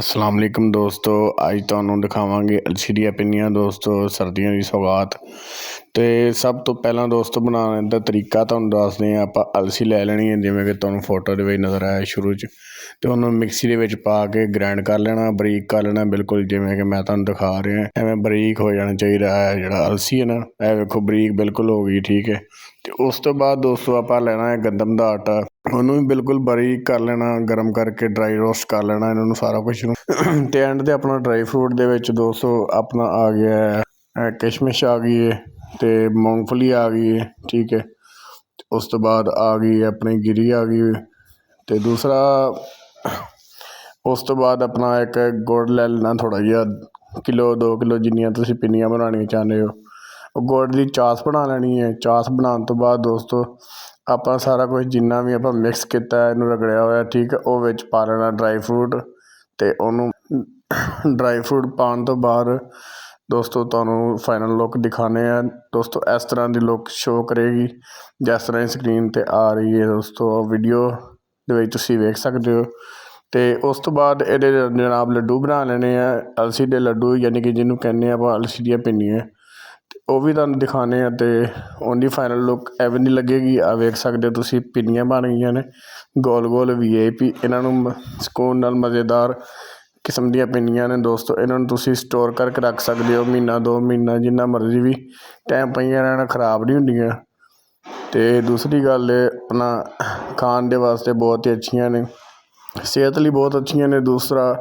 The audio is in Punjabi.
अस्सलाम वालेकुम दोस्तों, अज तुहानूं दिखावांगे अलसी दी पिन्नियां दोस्तों, सर्दियों की सौगात। तो सब तो पहला दोस्तों बनाने का तरीका तुहानूं दसदे आं। आपां अलसी लै लैनी है जिवें कि तुहानूं फोटो दे विच नज़र आया शुरू च, तो उन्होंने मिक्सी दे विच पा के ग्राइंड कर लेना, बरीक कर लेना बिल्कुल जिवें कि मैं तुहानूं दिखा रहा। एवें बरीक हो जाना चाहिए है जिहड़ा अलसी है ना, यह वेखो बरीक बिल्कुल हो गई, ठीक है। तो उस तो बाद दोस्तों आपां लैना है गंदम दा आटा, ਉਹਨੂੰ ਵੀ ਬਿਲਕੁਲ ਬਾਰੀਕ ਕਰ ਲੈਣਾ, ਗਰਮ ਕਰਕੇ ਡਰਾਈ ਰੋਸਟ ਕਰ ਲੈਣਾ ਇਹਨਾਂ ਨੂੰ ਸਾਰਾ ਕੁਛ ਨੂੰ। ਅਤੇ ਐਂਡ 'ਤੇ ਆਪਣਾ ਡਰਾਈ ਫਰੂਟ ਦੇ ਵਿੱਚ ਦੋਸਤੋ ਆਪਣਾ ਆ ਗਿਆ ਕਿਸ਼ਮਿਸ਼ ਆ ਗਈ ਹੈ, ਅਤੇ ਮੂੰਗਫਲੀ ਆ ਗਈ ਹੈ, ਠੀਕ ਹੈ। ਉਸ ਤੋਂ ਬਾਅਦ ਆ ਗਈ ਆਪਣੀ ਗਿਰੀ ਆ ਗਈ, ਅਤੇ ਦੂਸਰਾ ਉਸ ਤੋਂ ਬਾਅਦ ਆਪਣਾ ਇੱਕ ਗੁੜ ਲੈ ਲੈਣਾ ਥੋੜ੍ਹਾ ਜਿਹਾ, ਕਿਲੋ 2 ਕਿਲੋ ਜਿੰਨੀਆਂ ਤੁਸੀਂ ਪਿੰਨੀਆਂ ਬਣਾਉਣੀਆਂ ਚਾਹੁੰਦੇ ਹੋ। ਉਹ ਗੁੜ ਦੀ ਚਾਸ ਬਣਾ ਲੈਣੀ ਹੈ। ਚਾਸ ਬਣਾਉਣ ਤੋਂ ਬਾਅਦ ਦੋਸਤੋ ਆਪਾਂ ਸਾਰਾ ਕੁਝ ਜਿੰਨਾ ਵੀ ਆਪਾਂ ਮਿਕਸ ਕੀਤਾ ਇਹਨੂੰ ਰਗੜਿਆ ਹੋਇਆ, ਠੀਕ ਹੈ, ਉਹ ਵਿੱਚ ਪਾ ਲੈਣਾ ਡਰਾਈ ਫਰੂਟ। ਅਤੇ ਉਹਨੂੰ ਡਰਾਈ ਫਰੂਟ ਪਾਉਣ ਤੋਂ ਬਾਅਦ ਦੋਸਤੋ ਤੁਹਾਨੂੰ ਫਾਈਨਲ ਲੁੱਕ ਦਿਖਾਉਂਦੇ ਹਾਂ ਦੋਸਤੋ। ਇਸ ਤਰ੍ਹਾਂ ਦੀ ਲੁੱਕ ਸ਼ੋ ਕਰੇਗੀ ਜਿਸ ਤਰ੍ਹਾਂ ਦੀ ਸਕਰੀਨ 'ਤੇ ਆ ਰਹੀ ਹੈ ਦੋਸਤੋ, ਵੀਡੀਓ ਦੇ ਵਿੱਚ ਤੁਸੀਂ ਵੇਖ ਸਕਦੇ ਹੋ। ਅਤੇ ਉਸ ਤੋਂ ਬਾਅਦ ਇਹਦੇ ਜਨਾਬ ਲੱਡੂ ਬਣਾ ਲੈਣੇ ਆ, ਅਲਸੀ ਦੇ ਲੱਡੂ, ਯਾਨੀ ਕਿ ਜਿਹਨੂੰ ਕਹਿੰਦੇ ਆਪਾਂ ਅਲਸੀ ਦੀਆਂ ਪਿੰਨੀਆਂ। ਅਤੇ ਉਹ ਵੀ ਤੁਹਾਨੂੰ ਦਿਖਾਉਂਦੇ ਹਾਂ, ਅਤੇ ਉਹਦੀ ਫਾਈਨਲ ਲੁੱਕ ਐਵੇਂ ਦੀ ਲੱਗੇਗੀ। ਆ ਵੇਖ ਸਕਦੇ ਹੋ ਤੁਸੀਂ ਪਿੰਨੀਆਂ ਬਣ ਗਈਆਂ ਨੇ ਗੋਲ ਗੋਲ VIP। ਇਹਨਾਂ ਨੂੰ ਸਕੂਨ ਨਾਲ ਮਜ਼ੇਦਾਰ ਕਿਸਮ ਦੀਆਂ ਪਿੰਨੀਆਂ ਨੇ ਦੋਸਤੋ। ਇਹਨਾਂ ਨੂੰ ਤੁਸੀਂ ਸਟੋਰ ਕਰਕੇ ਰੱਖ ਸਕਦੇ ਹੋ, ਮਹੀਨਾ 2 ਮਹੀਨਾ ਜਿੰਨਾ ਮਰਜ਼ੀ ਵੀ ਟਾਈਮ ਪਈਆਂ ਰਹਿਣ, ਖ਼ਰਾਬ ਨਹੀਂ ਹੁੰਦੀਆਂ। ਅਤੇ ਦੂਸਰੀ ਗੱਲ ਆਪਣਾ ਖਾਣ ਦੇ ਵਾਸਤੇ ਬਹੁਤ ਹੀ ਅੱਛੀਆਂ ਨੇ, ਸਿਹਤ ਲਈ ਬਹੁਤ ਅੱਛੀਆਂ ਨੇ। ਦੂਸਰਾ